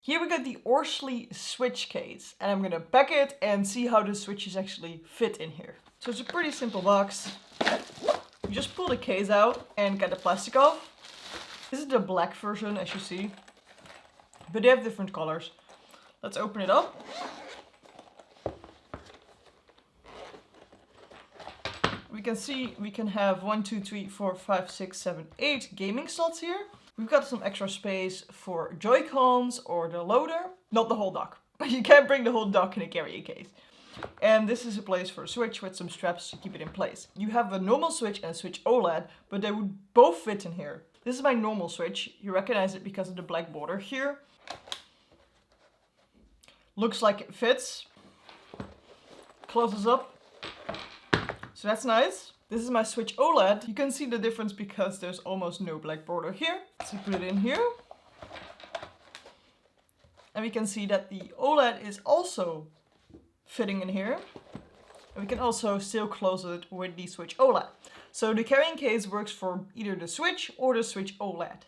Here we got the Orzly Switch case, and I'm gonna pack it and see how the switches actually fit in here. So it's a pretty simple box. You just pull the case out and get the plastic off. This is the black version, as you see, but they have different colors. Let's open it up. We can see we can have 1, 2, 3, 4, 5, 6, 7, 8 gaming slots here. We've got some extra space for Joy-Cons or the loader. Not the whole dock. You can't bring the whole dock in a carry case. And this is a place for a Switch with some straps to keep it in place. You have a normal Switch and a Switch OLED, but they would both fit in here. This is my normal Switch. You recognize it because of the black border here. Looks like it fits. Closes up. So that's nice. This is my Switch OLED. You can see the difference because there's almost no black border here. So put it in here. And we can see that the OLED is also fitting in here. And we can also still close it with the Switch OLED. So the carrying case works for either the Switch or the Switch OLED.